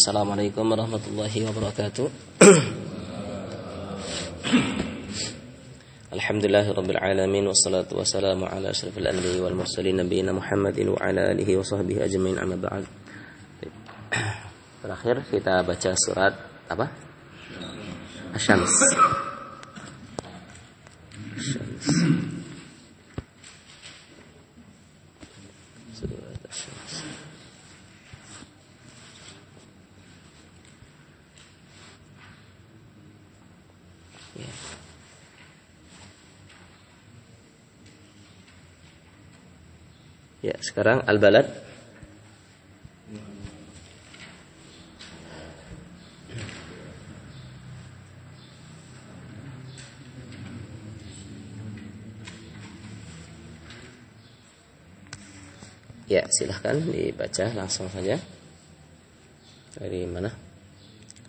Assalamualaikum warahmatullahi wabarakatuh. Alhamdulillahirabbil alamin wassalatu wassalamu ala asyrafil anbiya'i wal mursalin nabiyina Muhammadin wa ala alihi wa sahbihi ajmain amma ba'd. Terakhir kita baca surat apa? Asy-Syams. Ya, sekarang Al-Balad. Ya, silahkan dibaca langsung saja. Dari mana?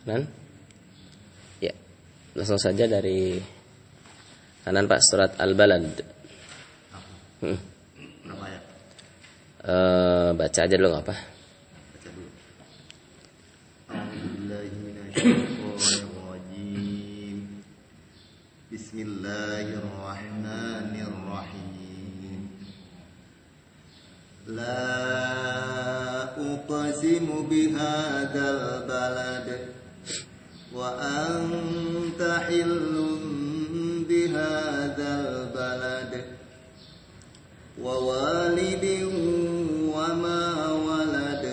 Kanan? Ya, langsung saja dari kanan Pak, surat Al-Balad. Baca aja dulu, nggak apa? Baca dulu. A'udzubillahiminasyaitonirrajim. Bismillahirrahmanirrahim. La uqsimu bihadzal balad wa anta hillun bihadzal balad wa walidin wa ma walad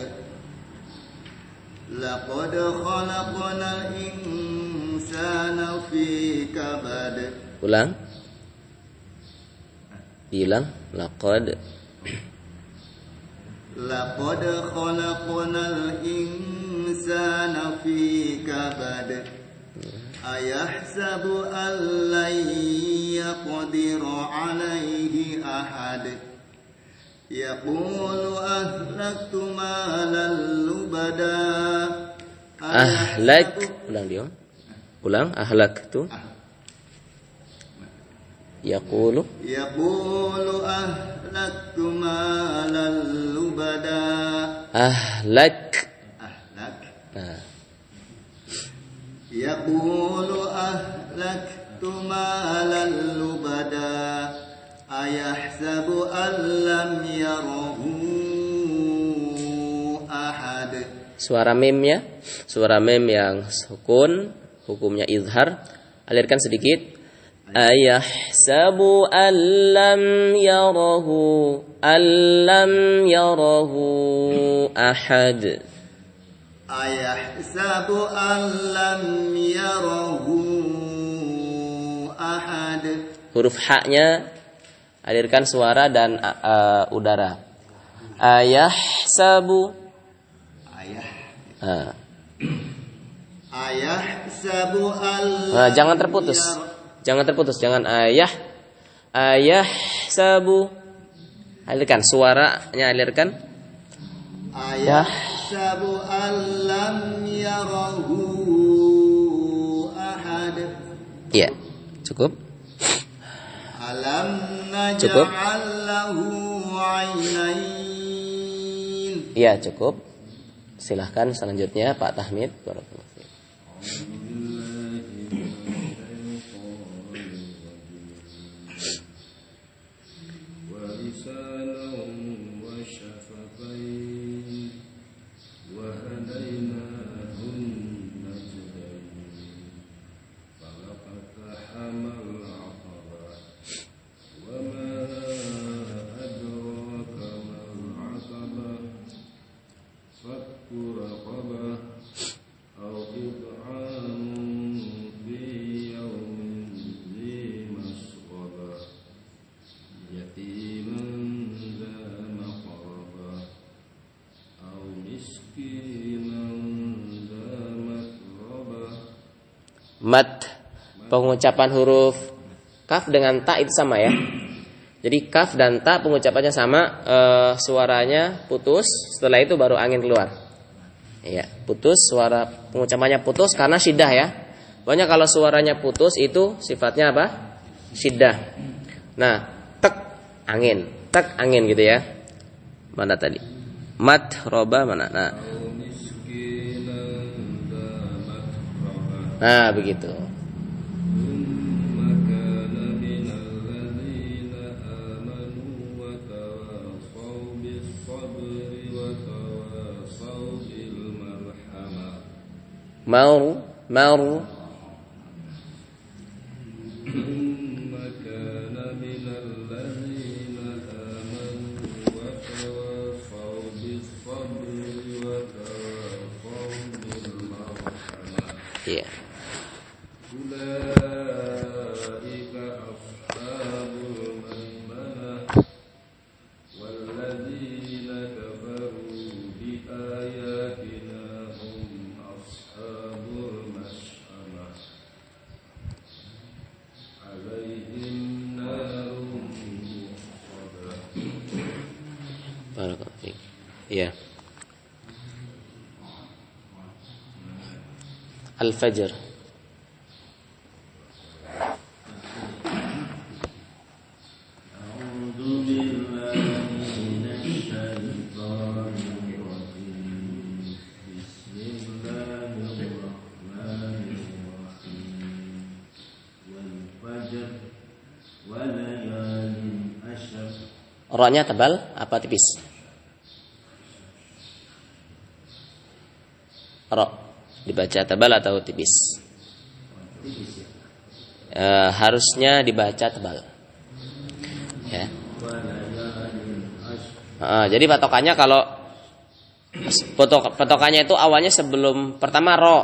laqad khalaqnal insana fi kabad. Ulang. Diulang. Laqad khalaqnal insana fi kabad. Ayahsabu an lan yaqdiru alayhi ahad. Yaqulu ahlaktu malan lubada. Ahlak. Ulang dia. Ulang. Ahlaktu. Yaqulu ahlaktu malan lubada. Ahlak. Nah. Yaqulu ahlaktu malan lubada. Ayahsabu an lam yarahu ahad. Suara mimnya, suara mim yang sukun, hukumnya izhar. Alirkan sedikit. Ayahsabu an lam yarahu ahad. Ayahsabu an lam yarahu ahad. Huruf ha-nya alirkan suara dan udara. Ayahsabu. Ayahsabu an jangan terputus. Jangan terputus, jangan ayahsabu. Alirkan suaranya, alirkan. Ayahsabu an lam yarahu ahad. Iya, cukup. Alam Cukup. naj'al lahu 'ainain. Iya, cukup. Silahkan selanjutnya Pak Tahmid. Barakallahu fiik. Mat, pengucapan huruf kaf dengan ta itu sama ya. Jadi kaf dan ta pengucapannya sama, suaranya putus, setelah itu baru angin keluar. Iya, putus, suara pengucapannya putus karena syiddah ya. Pokoknya kalau suaranya putus itu sifatnya apa? Syiddah. Nah, tek angin gitu ya. Mana tadi? Mat roba mana? Nah. Nah, begitu. Mau iya. Barakallahu fiik. Iya. Al-Fajr. Roknya tebal apa tipis? Rok dibaca tebal atau tipis? Harusnya dibaca tebal. Ya. Jadi patokannya kalau patokannya itu awalnya sebelum pertama ro.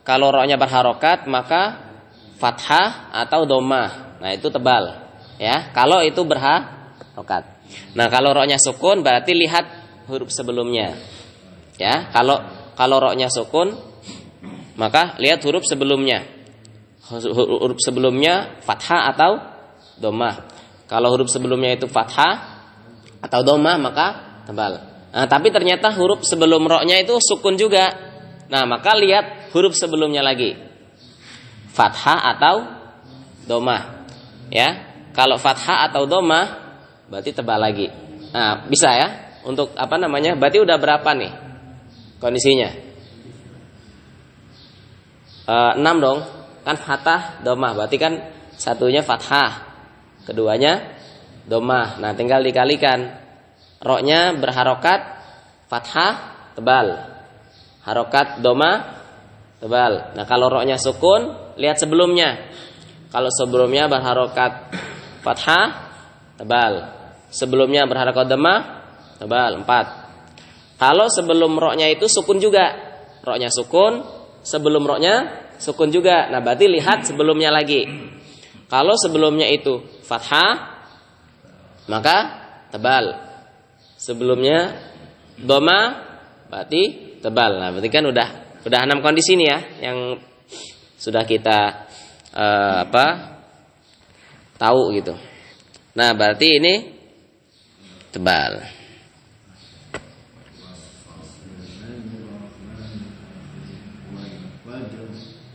Kalau roknya berharokat maka fathah atau domah. Nah itu tebal. Ya. Kalau itu berharokat. Nah kalau roknya sukun berarti lihat huruf sebelumnya. Ya. Kalau roknya sukun maka lihat huruf sebelumnya. Huruf sebelumnya fathah atau domah. Kalau huruf sebelumnya itu fathah atau domah maka tebal. Nah, tapi ternyata huruf sebelum roknya itu sukun juga. Nah, maka lihat huruf sebelumnya lagi. Fathah atau domah. Ya. Kalau fathah atau domah berarti tebal lagi. Nah, bisa ya. Untuk apa namanya? Berarti udah berapa nih kondisinya? 6 dong. Kan fathah, domah. Berarti kan satunya fathah. Keduanya domah. Nah, tinggal dikalikan. Roknya berharokat fathah tebal. Harokat domah tebal. Nah, kalau roknya sukun, lihat sebelumnya. Kalau sebelumnya berharokat fathah tebal. Sebelumnya berharokat domah tebal. 4. Kalau sebelum roknya itu sukun juga. Roknya sukun, sebelum roknya sukun juga. Nah, berarti lihat sebelumnya lagi. Kalau sebelumnya itu fathah maka tebal. Sebelumnya doma berarti tebal. Nah, berarti kan udah 6 kondisi nih ya yang sudah kita tahu gitu. Nah, berarti ini tebal.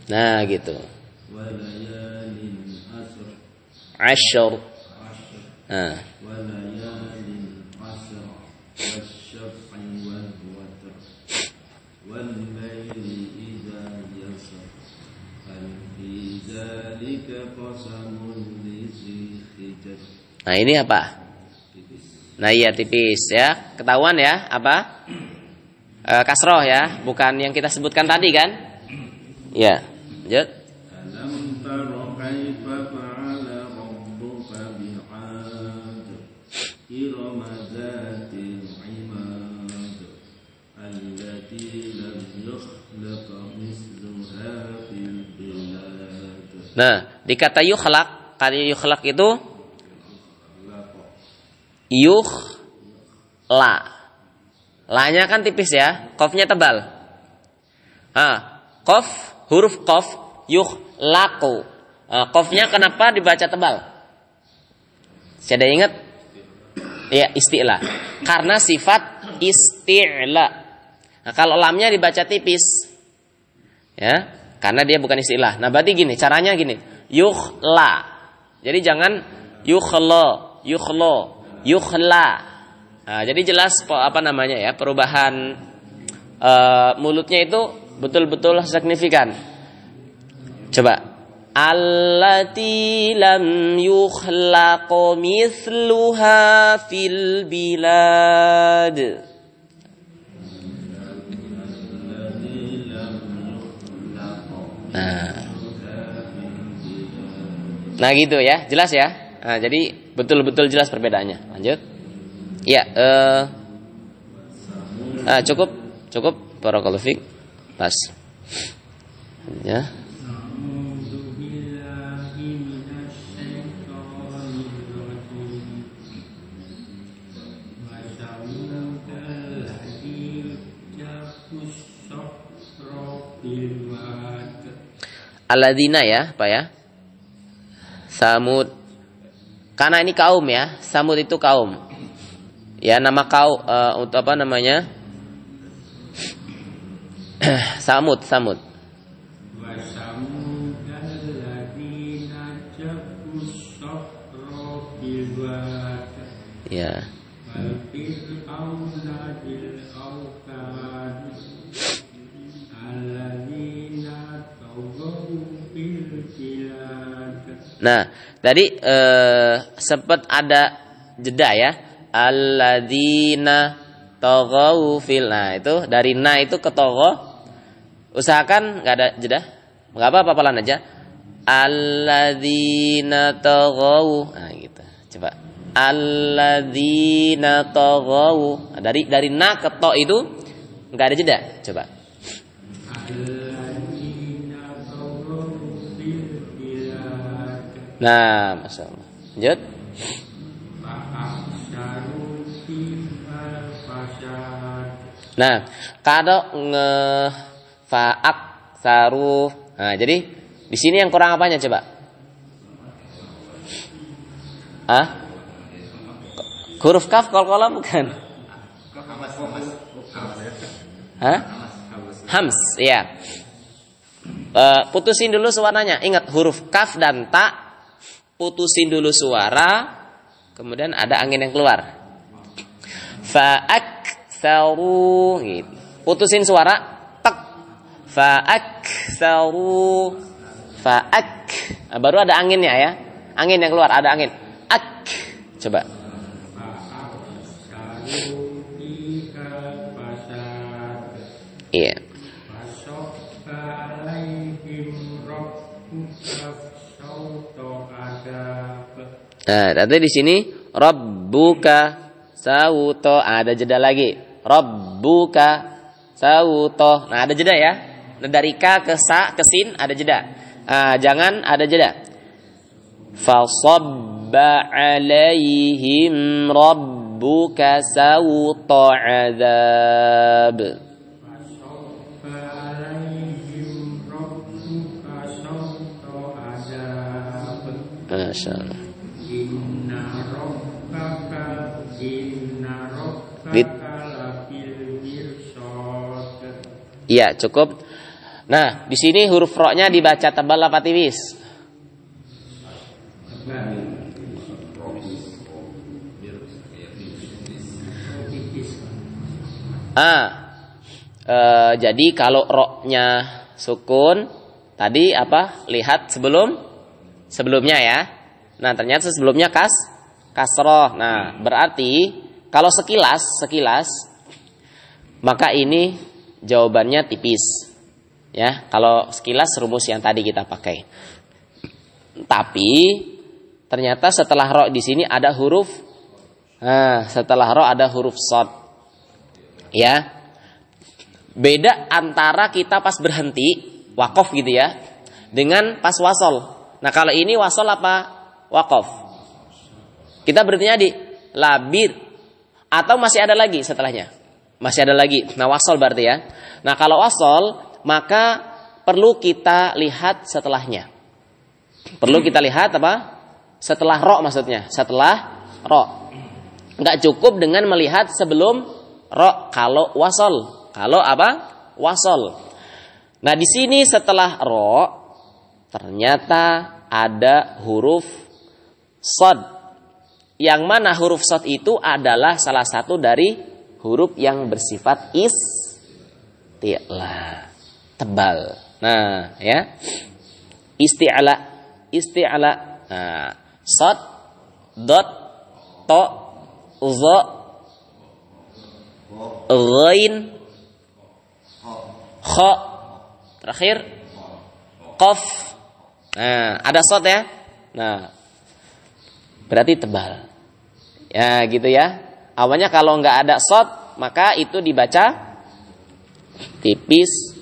Nah, gitu. Asyur. Nah. Nah, ini apa? Nah, iya tipis ya. Ketahuan ya, apa? Kasroh ya, bukan yang kita sebutkan tadi kan? Ya. Lanjut. Nah, di kata yukhlaq, kata yukhlaq itu yukhla. La-nya kan tipis ya, qafnya tebal. Qaf, huruf qaf yukhlaqu. Qafnya kenapa dibaca tebal? Saya ada ingat? Ya, isti'la. Karena sifat isti'la. Nah, kalau lamnya dibaca tipis. Ya, karena dia bukan istilah. Nah, berarti gini, caranya gini. Yukhla. Jadi jangan yukhlo, yukhla. Nah, jadi jelas apa namanya ya, perubahan mulutnya itu betul-betul signifikan. Coba. Allati lam yukhlaq mithluha fil bilad. Nah gitu ya, jelas ya. Nah, jadi betul-betul jelas perbedaannya. Lanjut. Ya, cukup. Barakallahu fiik. Pas. Ya. Alladzina ya, Pak ya. Samud. Karena ini kaum ya. Samud itu kaum. Ya, nama kaum untuk apa namanya? Samud. Ya. Nah, tadi sempat ada jeda ya. Alladzina taghaw fil. Nah, itu dari na itu ke taghaw. Usahakan enggak ada jeda. Enggak apa-apa pelan aja. Alladzina taghaw. Nah, gitu. Coba. Alladzina taghaw. Nah, dari na ke to itu enggak ada jeda. Coba. Nah, Masya Allah. Lanjut. Nah, kalau fa'ak saru. Nah, jadi di sini yang kurang apanya coba? Huruf kaf qalqalah bukan? Hams, ya. Putusin dulu suaranya. Ingat huruf kaf dan ta. Putusin dulu suara, kemudian ada angin yang keluar. Fa'aktsaru gitu. Putusin suara, tek. Fa'aktsaru. Nah, baru ada anginnya ya. Angin yang keluar, ada angin. Ak. Coba. Iya. Nah, tadi di sini rabbuka sawuto, ada jeda lagi. Rabbuka sawuto. Nah, ada jeda ya. Nah, dari ka ke sa ke sin ada jeda. Jangan ada jeda. Fasabba alaihim rabbuka sawuto adzab. Masya Allah. Iya, cukup. Nah, di sini huruf ro-nya dibaca tebal apa tipis? Jadi kalau ro-nya sukun, tadi apa? Lihat sebelumnya ya. Nah, ternyata sebelumnya kasroh. Nah, berarti kalau sekilas maka ini jawabannya tipis. Ya, kalau sekilas rumus yang tadi kita pakai. Tapi ternyata setelah ro di sini ada huruf. Setelah ro ada huruf shad. Ya. Beda antara kita pas berhenti waqaf gitu ya dengan pas wasol. Nah, kalau ini wasol apa waqaf? Kita berhentinya di labir atau masih ada lagi setelahnya? Masih ada lagi. Nah, wasol berarti ya. Nah, kalau wasol maka perlu kita lihat setelahnya. Perlu kita lihat apa? Setelah ro maksudnya. Setelah ro. Enggak cukup dengan melihat sebelum ro kalau wasol. Kalau apa? Wasol. Nah, di sini setelah ro ternyata ada huruf shad. Yang mana huruf shad itu adalah salah satu dari huruf yang bersifat isti'la, tebal. Nah, ya. Isti'la. Isti'la. Nah, shad, dot, to, dha, ghain, kha, terakhir qaf. Nah, ada shad ya. Nah, berarti tebal. Ya, gitu ya. Awalnya kalau nggak ada shad, maka itu dibaca tipis.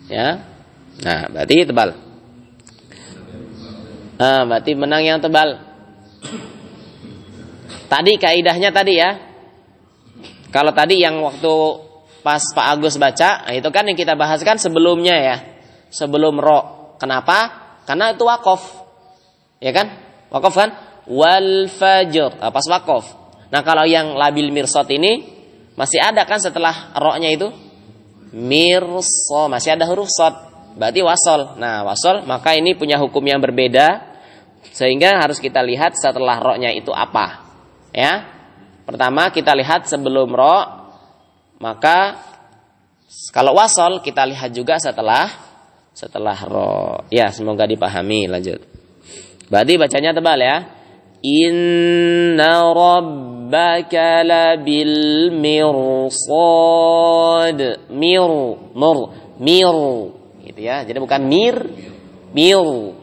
Ya. Nah, berarti tebal. Nah, berarti menang yang tebal. Tadi kaidahnya tadi ya. Kalau tadi yang waktu pas Pak Agus baca, nah itu kan yang kita bahas kan sebelumnya ya. Sebelum ro. Kenapa? Karena itu wakof. Ya kan? Wakof kan? Wal fajr. Pas wakof. Nah, kalau yang labil mirsad ini masih ada kan setelah ro-nya itu? Mirso. Masih ada huruf shad. Berarti wasol. Nah, wasol maka ini punya hukum yang berbeda, sehingga harus kita lihat setelah ro-nya itu apa. Ya. Pertama kita lihat sebelum ro, maka kalau wasol kita lihat juga setelah ro. Ya, semoga dipahami. Lanjut. Berarti bacanya tebal ya. Inna rabbaka labil mirsad. Miru. Gitu ya. Jadi bukan miru.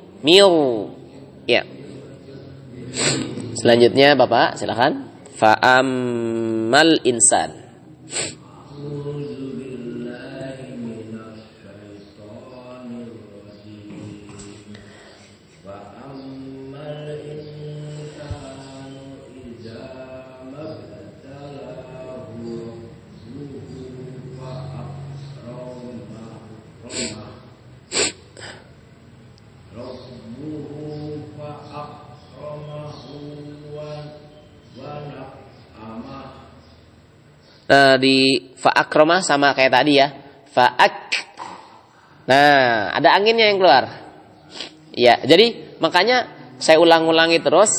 Ya. Selanjutnya Bapak silakan. Fa'ammal insan. Di fa'akromah sama kayak tadi ya. Fa'ak. Nah, ada anginnya yang keluar. Ya, jadi makanya saya ulang-ulangi terus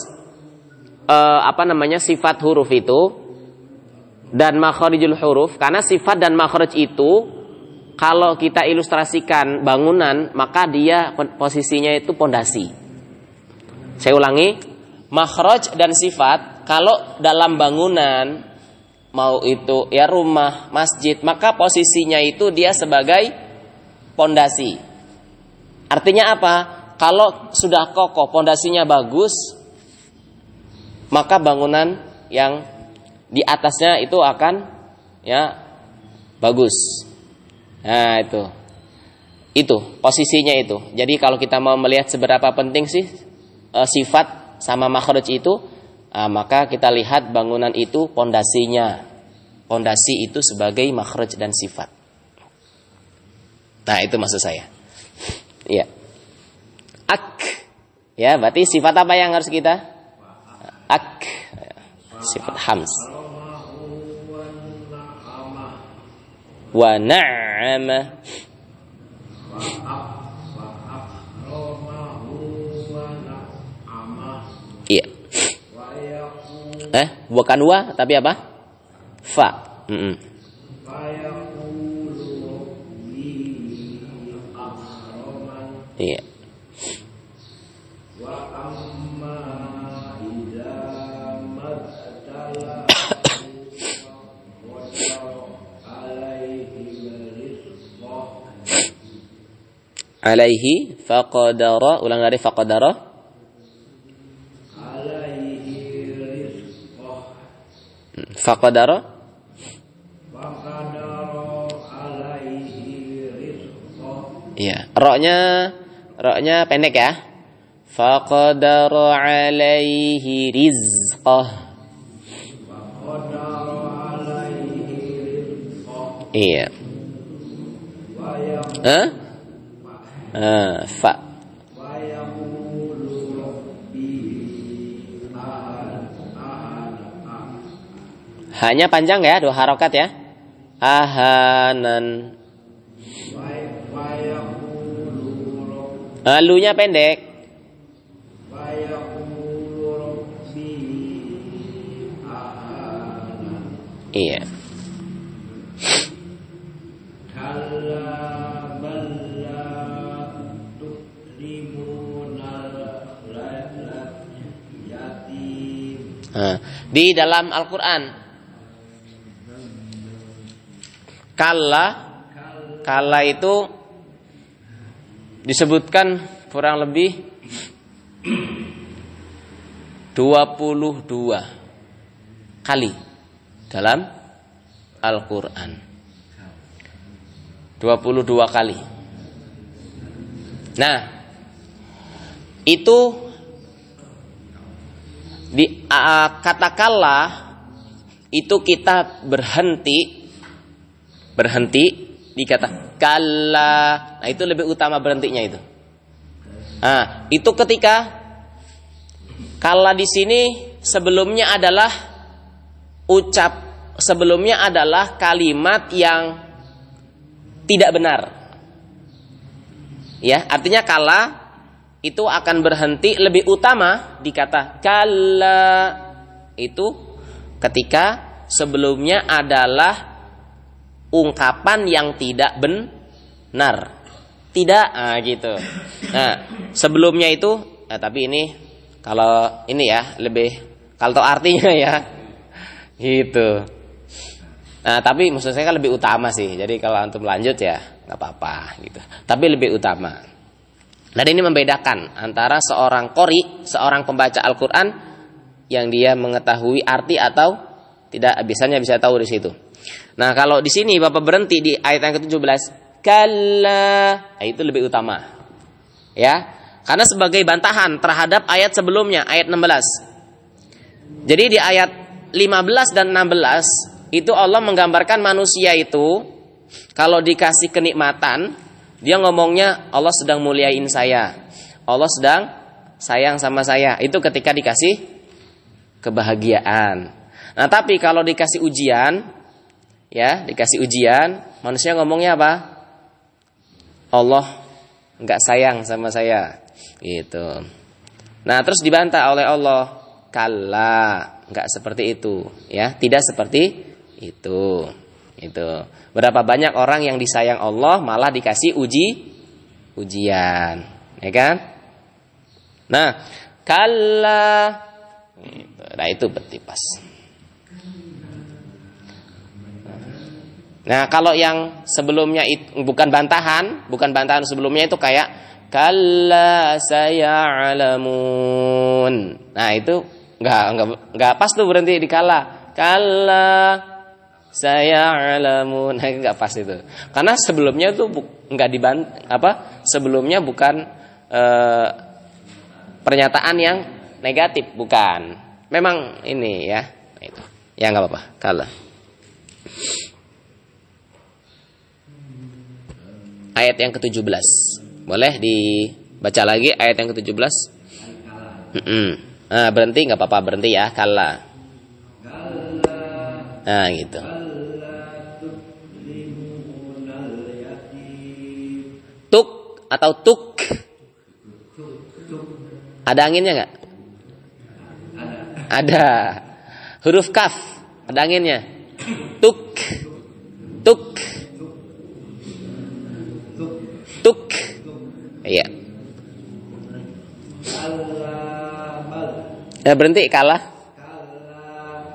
sifat huruf itu dan makharijul huruf, karena sifat dan makhraj itu kalau kita ilustrasikan bangunan, maka dia posisinya itu pondasi. Saya ulangi, makhraj dan sifat kalau dalam bangunan, mau itu ya rumah, masjid, maka posisinya itu dia sebagai pondasi. Artinya apa? Kalau sudah kokoh, pondasinya bagus, maka bangunan yang di atasnya itu akan ya bagus. Nah, itu posisinya itu. Jadi kalau kita mau melihat seberapa penting sih sifat sama makhraj itu, maka kita lihat bangunan itu pondasinya. Pondasi itu sebagai makhraj dan sifat. Nah, itu maksud saya. Iya. Ak. Ya, berarti sifat apa yang harus kita? Ak. Sifat hams. Wa na'ama. Iya. Bukan wa, tapi apa? Fa. Iya. Alaihi faqadara, ulang dari faqadara. Faqadara. Iya, roknya pendek ya. Faqadara alaihi rizqah. Iya. Fa. Hanya panjang ya, 2 harokat ya. Ahanan. Lunya pendek. Iya. di dalam Al-Qur'an. Kalla itu disebutkan kurang lebih 22 kali dalam Al-Qur'an. 22 kali. Nah, itu di katakanlah itu kita berhenti di kata kalla. Nah, itu lebih utama berhentinya itu. Nah, itu ketika kalla di sini sebelumnya adalah kalimat yang tidak benar. Ya, artinya kalla itu akan berhenti lebih utama di kata kalla itu ketika sebelumnya adalah ungkapan yang tidak benar. Tidak, gitu. Nah, sebelumnya itu tapi ini kalau ini ya lebih kalau tahu artinya ya. Gitu. Nah, tapi maksud saya kan lebih utama sih. Jadi kalau antum lanjut ya nggak apa-apa gitu. Tapi lebih utama. Dan ini membedakan antara seorang qori, seorang pembaca Al-Qur'an yang dia mengetahui arti atau tidak, biasanya bisa tahu di situ. Nah, kalau di sini Bapak berhenti di ayat yang ke-17, kalla, itu lebih utama. Ya. Karena sebagai bantahan terhadap ayat sebelumnya, ayat 16. Jadi di ayat 15 dan 16 itu Allah menggambarkan manusia itu kalau dikasih kenikmatan, dia ngomongnya Allah sedang muliain saya, Allah sedang sayang sama saya. Itu ketika dikasih kebahagiaan. Nah, tapi kalau dikasih ujian, ya dikasih ujian, manusia ngomongnya apa? Allah nggak sayang sama saya, gitu. Nah, terus dibantah oleh Allah, kalla, nggak seperti itu, ya, tidak seperti itu. Itu. Berapa banyak orang yang disayang Allah malah dikasih ujian, ya kan? Nah, kalla, nah itu berarti pas. Nah, kalau yang sebelumnya itu bukan bantahan sebelumnya itu kayak kalla saya'lamun. Nah, itu enggak pas tuh berhenti di kalla. Kalla saya'lamun. Nah, enggak pas itu. Karena sebelumnya itu enggak sebelumnya bukan pernyataan yang negatif, bukan. Memang ini ya. Nah, itu. Ya enggak apa-apa. Kalla. Ayat yang ke-17. Boleh dibaca lagi ayat yang ke-17? Nah, berhenti enggak apa-apa, berhenti ya, kalla. Nah, gitu. Tuk atau tuk? Ada anginnya enggak? Ada. Huruf kaf, ada anginnya. Tuk. Tuk. Tuk. Iya. Ya, berhenti kalah.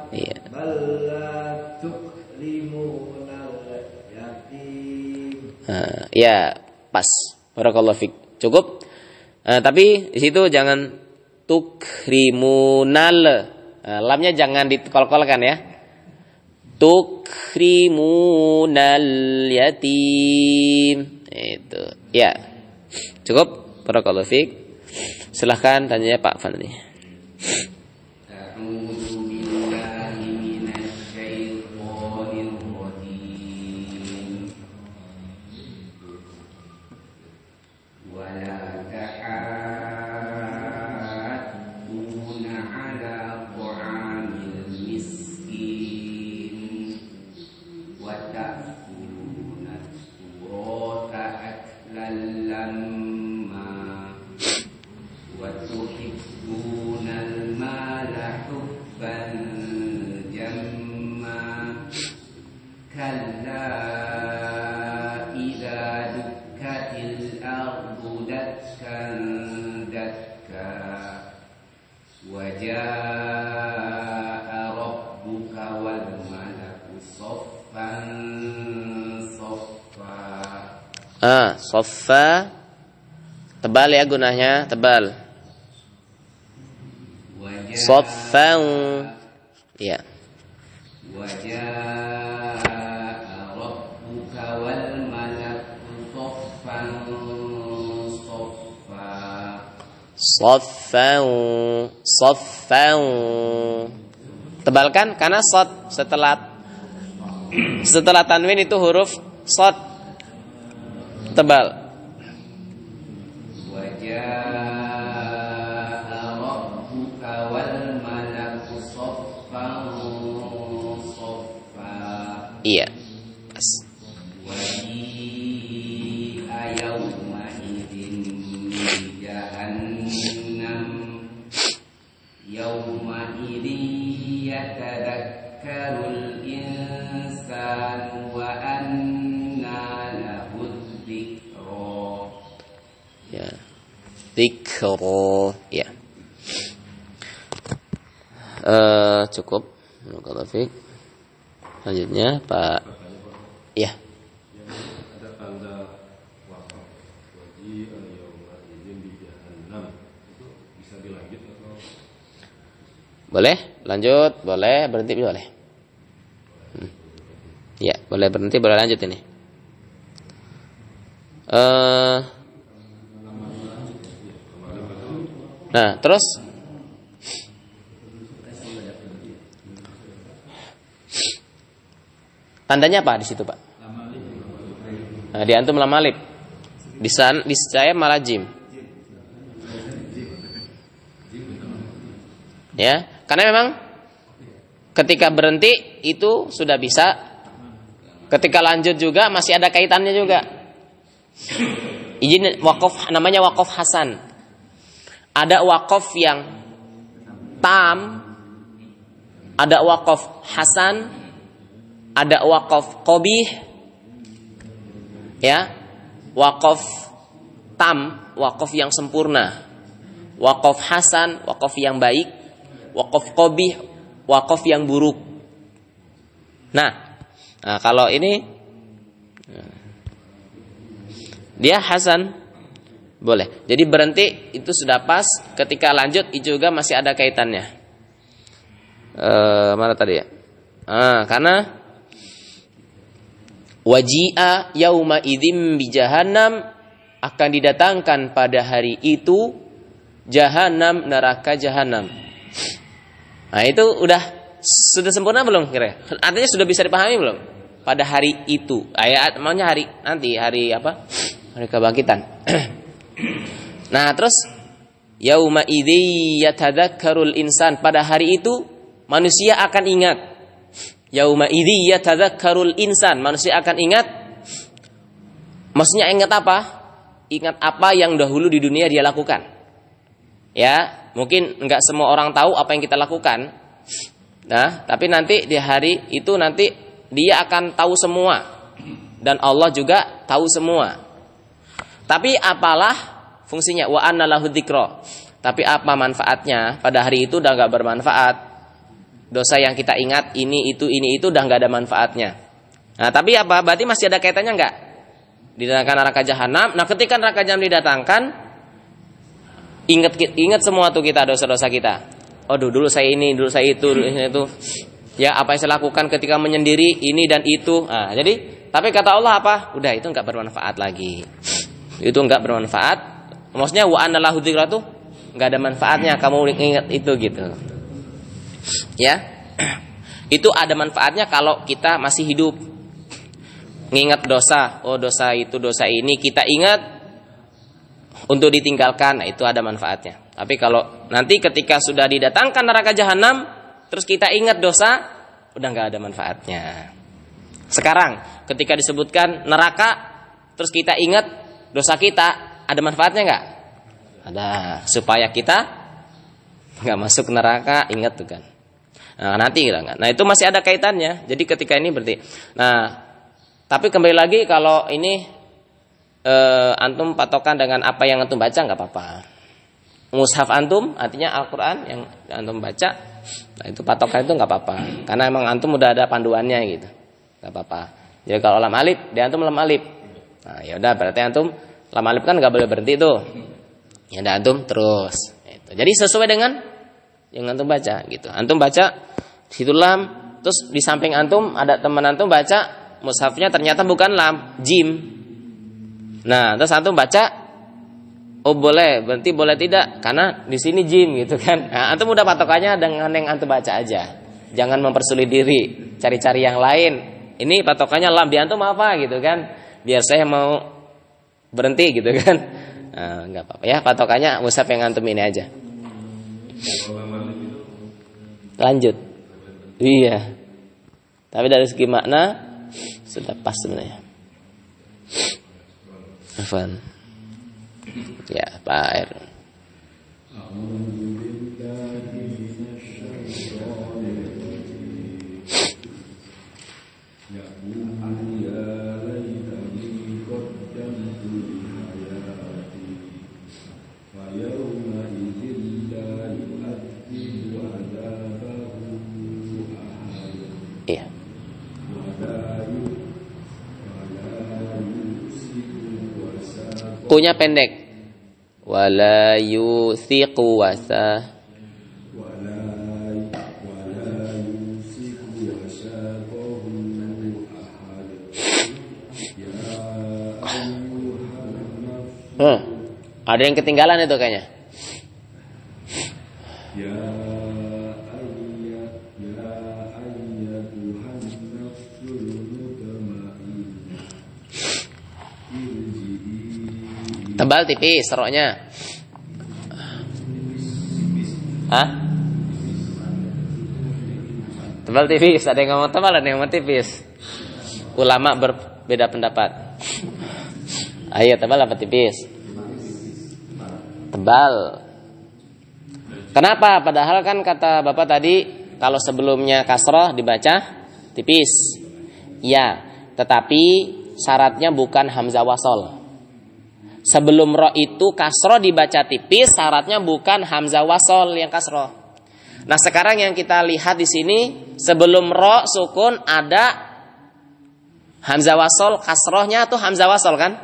Iya. Ya, pas. Barakallahu fik. Cukup. Tapi di situ jangan tukrimunal. Lamnya jangan dikol-kolkan ya. Tukrimunal yatim. Itu. Ya. Cukup. Barakallahu fik. Silahkan tanya Pak Fadli. Soffa tebal ya gunanya, tebal. Soffan. Ya. Wajah rabbuka wal malaku soffan soffa. Soffan. Soffan. Tebalkan karena sod setelah tanwin itu huruf sod tebal. Wajah rabbuka wal malaku soffan soffa. Iya. Pas. Waji'a yawma idzin jahannam yawma idzin yatadakkarul insanu wa anna lahu dzikra. Ya. Dzikra. Ya. Cukup. Kalau Fik. Selanjutnya Pak. Ya. Ada tanda wakaf wajib al-yawma idzin di jahannam, itu bisa dilanjut atau Boleh, lanjut, boleh, berhenti boleh. Ya, boleh berhenti, boleh lanjut ini. Nah, terus tandanya apa di situ, Pak? Nah, di antum lam alif. Di saya malah jim. Ya, karena memang ketika berhenti itu sudah bisa. Ketika lanjut juga masih ada kaitannya juga. Izin wakaf namanya wakaf hasan. Ada wakaf yang tam, ada wakaf hasan, ada wakaf qabih. Ya. Wakaf tam, wakaf yang sempurna. Wakaf hasan, wakaf yang baik. Wakaf qabih, wakaf yang buruk. Nah, kalau ini dia hasan, boleh. Jadi berhenti itu sudah pas. Ketika lanjut itu juga masih ada kaitannya. Mana tadi ya? Karena waji'a yauma idzim bi jahannam, akan didatangkan pada hari itu jahannam, neraka jahannam. Nah, itu sudah sempurna belum kira? Artinya sudah bisa dipahami belum? Pada hari itu. Ayat maunya hari nanti, hari apa? Hari kebangkitan. Nah, terus yauma idzi yatadzakkarul insan, pada hari itu manusia akan ingat. Yauma idzi yatadzakkarul insan, manusia akan ingat. Maksudnya ingat apa? Ingat apa yang dahulu di dunia dia lakukan. Ya, mungkin enggak semua orang tahu apa yang kita lakukan. Nah, tapi nanti di hari itu nanti dia akan tahu semua. Dan Allah juga tahu semua. Tapi apalah fungsinya? Wa anna lahu dzikra. Tapi apa manfaatnya? Pada hari itu udah enggak bermanfaat. Dosa yang kita ingat ini itu udah enggak ada manfaatnya. Nah, tapi apa? Berarti masih ada kaitannya enggak? Didatangkan neraka jahanam. Nah, ketika neraka jahanam didatangkan, ingat semua tuh kita dosa-dosa kita. Aduh, dulu saya ini, dulu saya itu, dulu saya itu. Ya, apa yang saya lakukan ketika menyendiri ini dan itu. Nah, jadi tapi kata Allah apa? Udah, itu enggak bermanfaat lagi. Itu enggak bermanfaat. Maksudnya wa anna lahu dzikra tuh enggak ada manfaatnya kamu ingat itu gitu. Ya. Itu ada manfaatnya kalau kita masih hidup. Ngingat dosa, oh dosa itu, dosa ini kita ingat untuk ditinggalkan, nah itu ada manfaatnya. Tapi kalau nanti ketika sudah didatangkan neraka jahanam, terus kita ingat dosa, udah nggak ada manfaatnya. Sekarang ketika disebutkan neraka, terus kita ingat dosa kita, ada manfaatnya nggak? Ada, supaya kita nggak masuk neraka, ingat tuh kan. Nah nanti nggak. Nah itu masih ada kaitannya. Jadi ketika ini berarti, nah tapi kembali lagi kalau ini antum patokan dengan apa yang antum baca nggak apa-apa. Mushaf antum artinya Al-Quran yang antum baca, nah itu patokan itu nggak apa-apa. Karena emang antum udah ada panduannya gitu, nggak apa-apa. Jadi kalau lam alif, dia antum lam alif. Nah, ya udah berarti antum lam alif kan nggak boleh berhenti tuh. Ya udah antum terus. Itu. Jadi sesuai dengan yang antum baca gitu. Antum baca situ lam, terus di samping antum ada teman antum baca mushafnya ternyata bukan lam, jim. Nah, terus antum baca, oh boleh, berarti boleh tidak karena di sini jim gitu kan. Nah, antum udah patokannya dengan yang antum baca aja. Jangan mempersulit diri, cari-cari yang lain. Ini patokannya lam, di antum apa gitu kan? Biar saya mau berhenti gitu kan. Nah, enggak apa-apa ya, patokannya mushaf yang antum ini aja. Lanjut. Iya. Tapi dari segi makna sudah pas sebenarnya. Afwan. Ya, Pak Air. Iya. Kunya pendek. Wala yuthiqu wasa. Ada yang ketinggalan itu kayaknya. Tebal tipis seroknya. Hah? Tebal tipis, ada yang ngomong tebal, ada yang ngomong tipis. Ulama berbeda pendapat. Ayo tebal apa tipis? Tebal. Kenapa? Padahal kan kata Bapak tadi kalau sebelumnya kasroh dibaca tipis. Ya, tetapi syaratnya bukan hamzah wasol. Sebelum ro itu kasroh dibaca tipis, syaratnya bukan hamzah wasol yang kasroh. Nah sekarang yang kita lihat di sini sebelum ro sukun ada hamzah wasol, kasrohnya tuh hamzah wasol kan?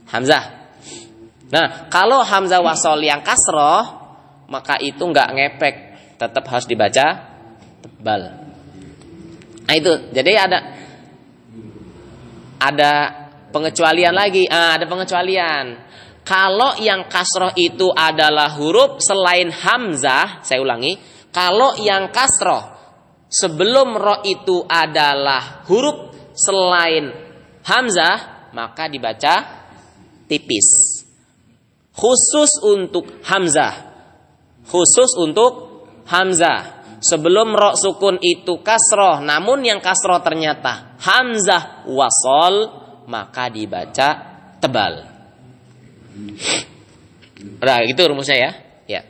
Hamzah. Nah kalau hamzah wasol yang kasroh maka itu nggak ngepek, tetap harus dibaca tebal. Nah itu jadi ada pengecualian lagi, ada pengecualian. Kalau yang kasroh itu adalah huruf selain hamzah, saya ulangi, kalau yang kasroh sebelum ro itu adalah huruf selain hamzah, maka dibaca tipis. Khusus untuk hamzah. Khusus untuk hamzah. Sebelum ro sukun itu kasroh, namun yang kasroh ternyata hamzah wasol, maka dibaca tebal. Nah, itu rumusnya ya. Ya.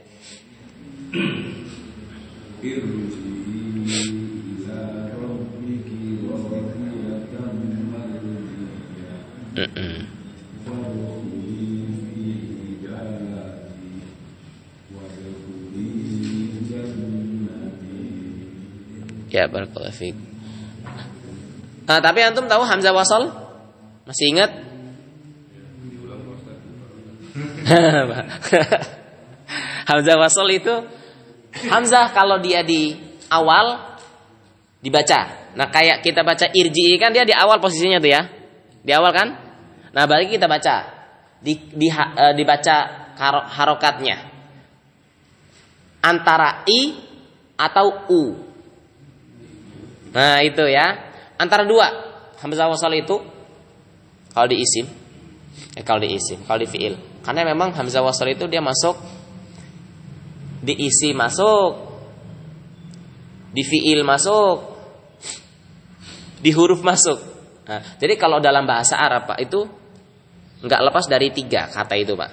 Ya, barakallahu fiik. Nah, tapi antum tahu hamzah wasol? Masih ingat? Hamzah wasol itu hamzah kalau dia di awal dibaca. Nah kayak kita baca irji'i kan dia di awal posisinya tuh ya. Di awal kan? Nah balik kita baca. Dibaca harokatnya. Antara i atau u. Nah itu ya. Antara dua. Hamzah wasol itu kalau di isim, kalau di fiil. Karena memang hamzah wasl itu dia masuk di isim masuk, di fiil masuk, di huruf masuk. Nah, jadi kalau dalam bahasa Arab Pak itu nggak lepas dari 3 kata itu Pak.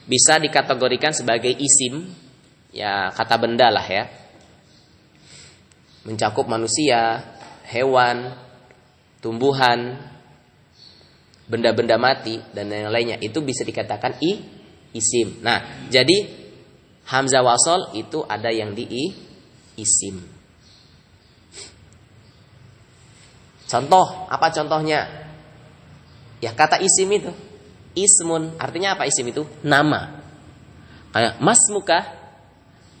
Bisa dikategorikan sebagai isim, ya kata benda lah ya. Mencakup manusia, hewan, tumbuhan, benda-benda mati dan yang lainnya itu bisa dikatakan isim. Nah, jadi hamzah wasol itu ada yang di isim. Contoh, apa contohnya? Ya kata isim itu. Ismun artinya apa isim itu? Nama. Kayak mas muka.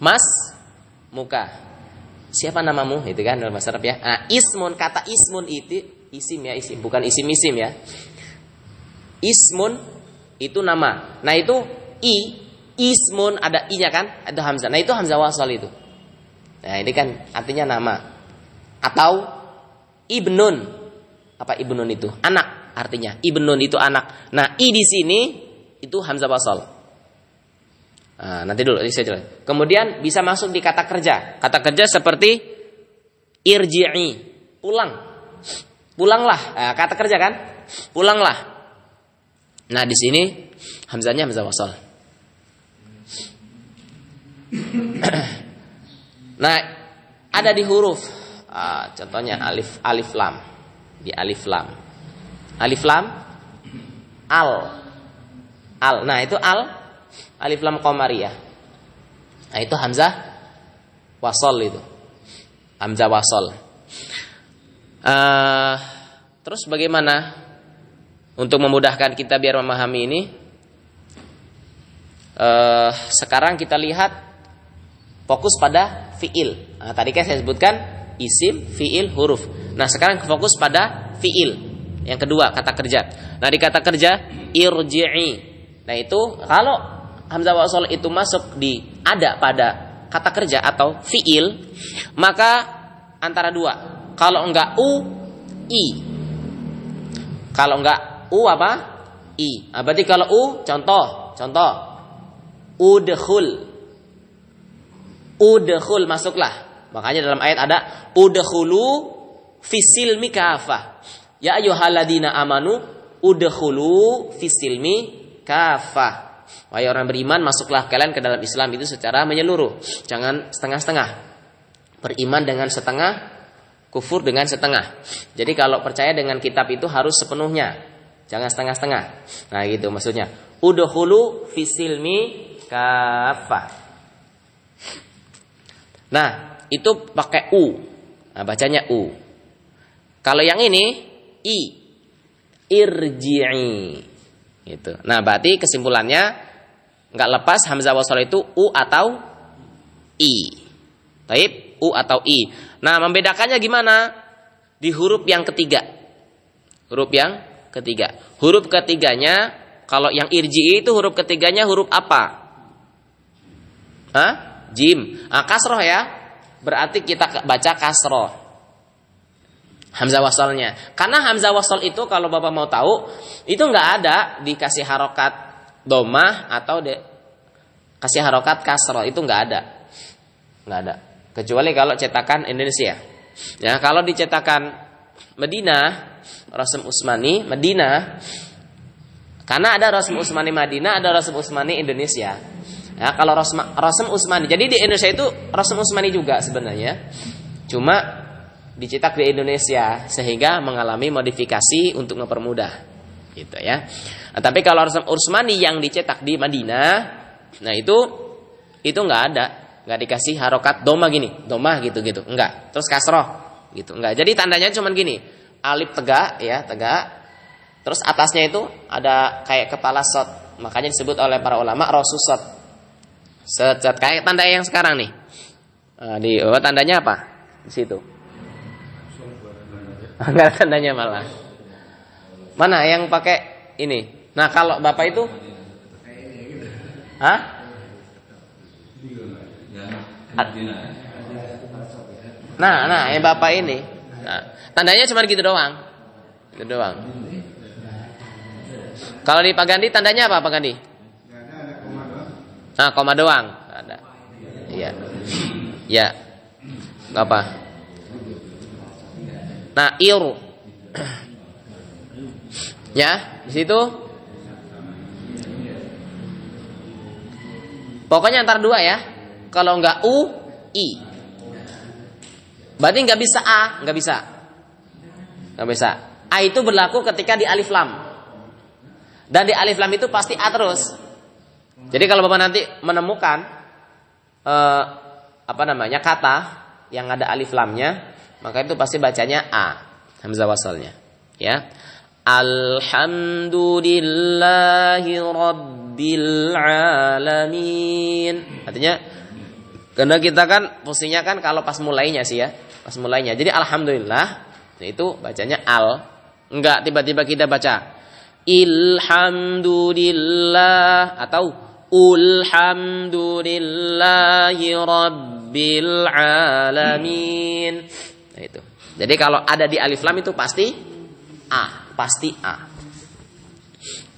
Mas muka. Siapa namamu? Itu kan dalam bahasa Arab ya. Nah, ismun kata ismun itu isim ya, isim bukan isim-isim ya. Ismun itu nama. Nah itu ismun ada i-nya kan? Ada hamzah. Nah itu hamzah wasal itu. Nah ini kan artinya nama. Atau ibnun. Apa ibnun itu? Anak artinya. Ibnun itu anak. Nah i di sini itu hamzah wasal. Nah, nanti dulu saya jelas. Kemudian bisa masuk di kata kerja. Kata kerja seperti irji'i, pulang. Pulanglah. Nah, kata kerja kan? Pulanglah. Nah, di sini hamzahnya hamzah wasal. Nah, ada di huruf. Contohnya alif lam. Di alif lam. Alif lam al. Nah, itu alif lam qamariyah. Nah, itu hamzah wasal itu. Hamzah wasal. Terus bagaimana untuk memudahkan kita biar memahami ini? Sekarang kita lihat fokus pada fiil. Nah, tadi kan saya sebutkan isim, fiil, huruf. Nah, sekarang fokus pada fiil. Yang kedua, kata kerja. Nah, di kata kerja irji'i. Nah, itu kalau hamzah wasal itu masuk ada pada kata kerja atau fiil, maka antara dua. Kalau enggak i. Kalau enggak apa? I. Nah, berarti kalau contoh. Udkhul masuklah. Makanya dalam ayat ada udkhulu fisilmi kafah. Ya ayyuhalladzina amanu udkhulu fisilmi kafah. Wahai orang beriman, masuklah kalian ke dalam Islam itu secara menyeluruh. Jangan setengah-setengah. Beriman dengan setengah, kufur dengan setengah. Jadi kalau percaya dengan kitab itu harus sepenuhnya. Jangan setengah-setengah. Nah gitu maksudnya. Udkhulu fisilmi kafah. Nah, itu pakai u. Nah, bacanya u. Kalau yang ini i. Irji'i. Gitu. Nah, berarti kesimpulannya enggak lepas hamzah wasal itu u atau i. Baik, u atau i. Nah, membedakannya gimana? Di huruf yang ketiga. Huruf yang ketiga. Huruf ketiganya, kalau yang irji'i itu huruf ketiganya huruf apa? Hah? Jim. Kasroh ya. Berarti kita baca kasroh. Hamzah wasalnya. Karena hamzah wasal itu kalau Bapak mau tahu, itu nggak ada dikasih harokat domah atau kasih harokat kasroh. Itu nggak ada. Nggak ada. Kecuali kalau cetakan Indonesia. Ya, kalau di cetakan Madinah, Rasm Utsmani Madinah, karena ada Rasm Utsmani Madinah, ada Rasm Utsmani Indonesia. Ya, kalau Rasm Utsmani, jadi di Indonesia itu Rasm Utsmani juga sebenarnya, cuma dicetak di Indonesia sehingga mengalami modifikasi untuk mempermudah, gitu ya. Nah, tapi kalau Rasm Utsmani yang dicetak di Madinah, nah itu nggak ada, nggak dikasih harokat domah gini, domah gitu, enggak. Terus kasroh, gitu, enggak. Jadi tandanya cuma gini, alif tegak, ya tegak. Terus atasnya itu ada kayak kepala sot, makanya disebut oleh para ulama rosusot. Set kayak tanda yang sekarang nih. Nah, tandanya apa? Di situ. Enggak ada tandanya malah. Mana yang pakai ini? Nah, kalau Bapak itu hah? Nah, yang Bapak ini. Nah, tandanya cuma gitu doang. Gitu doang. Kalau di Pak Gandhi tandanya apa Pak Gandhi? Nah, koma doang. Ada. Iya. Ya. Enggak apa. Nah, ya, di situ. Pokoknya antara dua ya. Kalau enggak u, i. Berarti enggak bisa a, enggak bisa. Enggak bisa. A itu berlaku ketika di alif lam. Dan di alif lam itu pasti a terus. Jadi kalau Bapak nanti menemukan kata yang ada alif lamnya, maka itu pasti bacanya a, hamzah wasalnya, ya. Alhamdulillahi rabbil alamin. Artinya karena kita kan fungsinya kan kalau pas mulainya sih ya, pas mulainya. Jadi alhamdulillah itu bacanya al. Enggak tiba-tiba kita baca ilhamdulillah atau ulhamdulillahi rabbil alamin. Nah itu. Jadi kalau ada di alif lam itu pasti a, pasti a.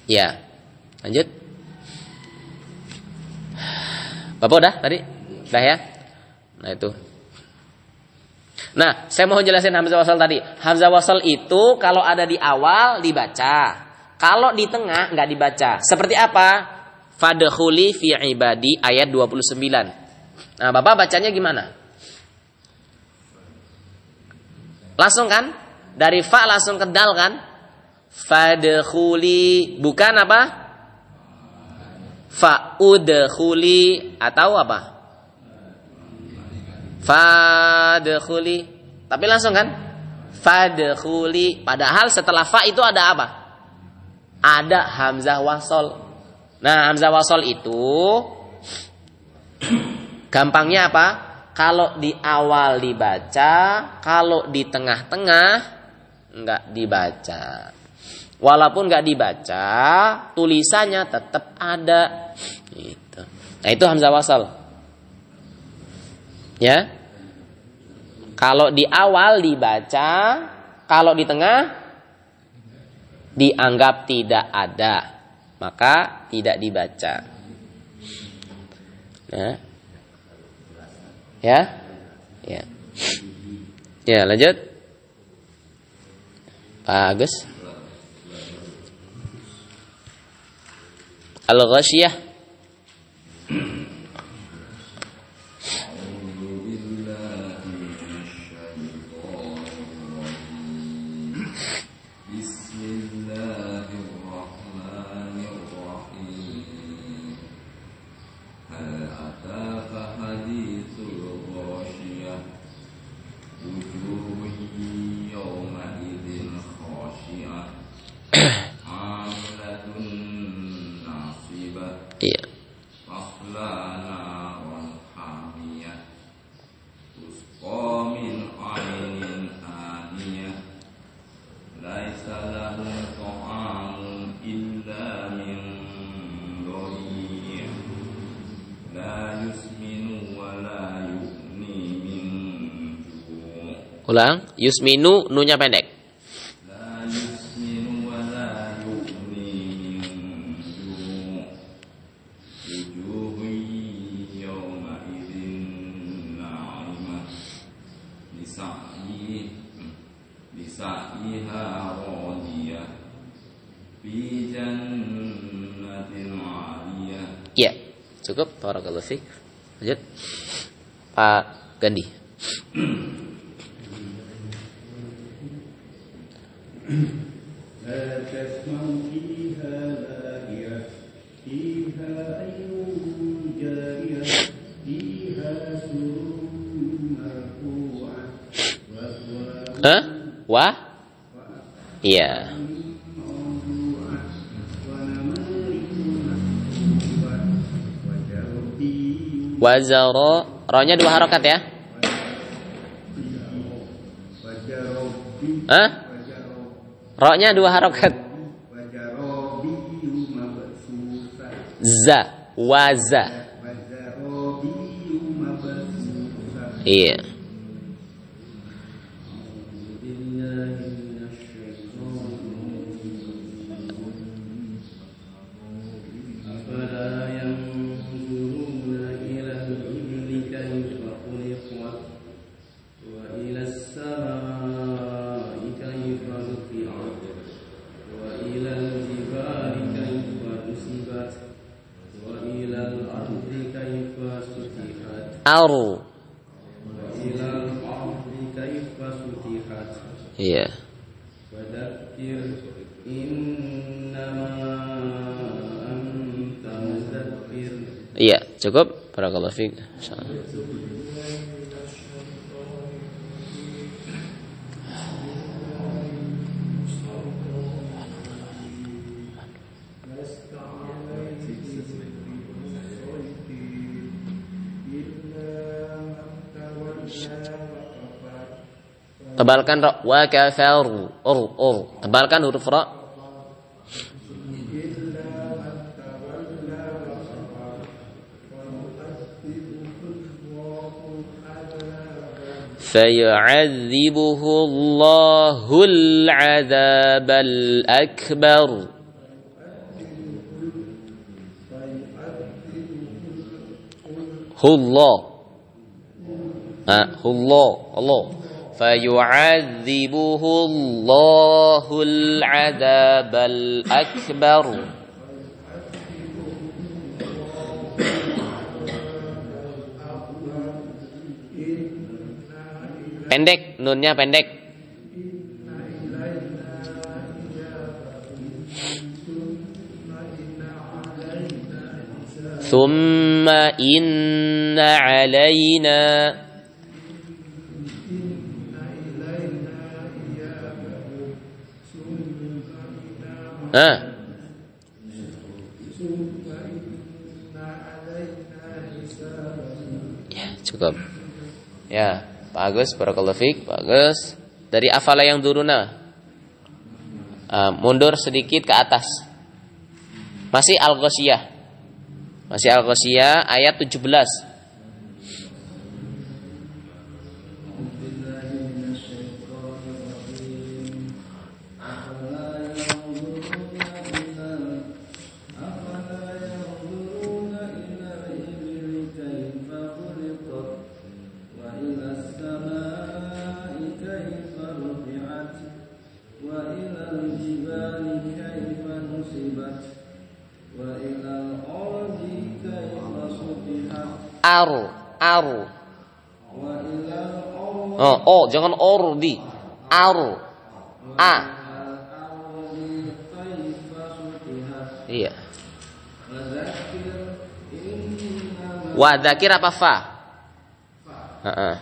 Ya. Lanjut. Bapak udah tadi? Udah ya? Nah itu. Nah, saya mau jelasin hamzah wasal tadi. Hamzah wasal itu kalau ada di awal dibaca. Kalau di tengah nggak dibaca. Seperti apa? Fadkhuli fi ibadi ayat 29. Nah, Bapak bacanya gimana? Langsung kan? Dari fa langsung ke dal kan? Fadkhuli bukan apa? Fa'udkhuli atau apa? Fadkhuli. Tapi langsung kan? Fadkhuli. Padahal setelah fa itu ada apa? Ada hamzah wasol. Nah, hamzah wasol itu gampangnya apa? Kalau di awal dibaca, kalau di tengah-tengah enggak dibaca. Walaupun enggak dibaca, tulisannya tetap ada. Gitu. Nah, itu hamzah wasol. Ya. Kalau di awal dibaca, kalau di tengah dianggap tidak ada, maka tidak dibaca. Nah. Ya. Ya. Ya, lanjut. Pak Agus. Al-Ghasyiyah. Iya. Ulang, yusminu nunya pendek. Ya, cukup. Barakallahu fiik. Lanjut. Pak Gandhi. Hah? Wah? Iya. Wazaro, rohnya 2 harokat ya? Hah? Rohnya 2 harokat. Za, waza. Iya. Aru. Iya. Iya, cukup. Barakallahu fiik. Tebalkan ra. Wa kafaru. Tebalkan huruf ra. فيعذبه الله العذاب الأكبر. الله الله فيعذبه الله العذاب الأكبر. Pendek, nunnya pendek. Thumma inna alaina. Ya, cukup. Ya. Pak Agus, barakallahu fiik, Pak Agus. Dari afala yang duruna. Mundur sedikit ke atas. Masih Al-Ghasyiyah. Masih Al-Ghasyiyah ayat 17. Aru. Oh, jangan ordi. Aru. A. Iya. Wa dzakir apa fa? Heeh.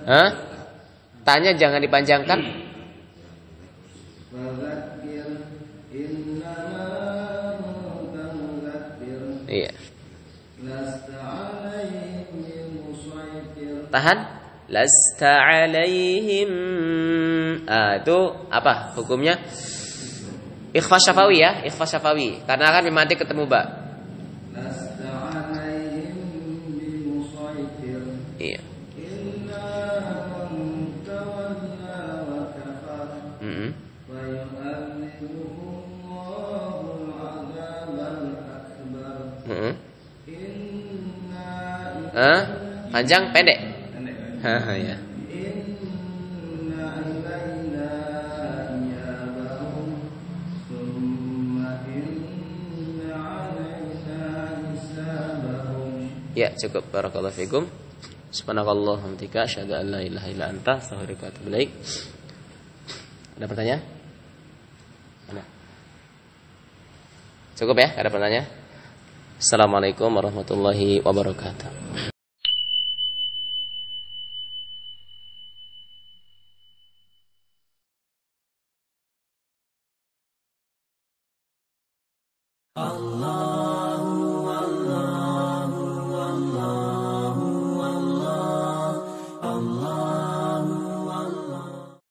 Hah? Tanya jangan dipanjangkan. Iya. Tahan. Lasta alaihim. Itu apa hukumnya? Ikhfa syafawi ya, ikhfa syafawi. Karena akan nanti ketemu ba. Iya. Panjang pendek? Ya. Ya, cukup. Barakallahu fikum. Subhanakallahumma wa bihamdika asyhadu an la ilaha illa anta astaghfiruka wa atubu ilaik. Ada pertanyaan? Mana? Cukup ya, ada pertanyaan? Assalamualaikum warahmatullahi wabarakatuh. Allah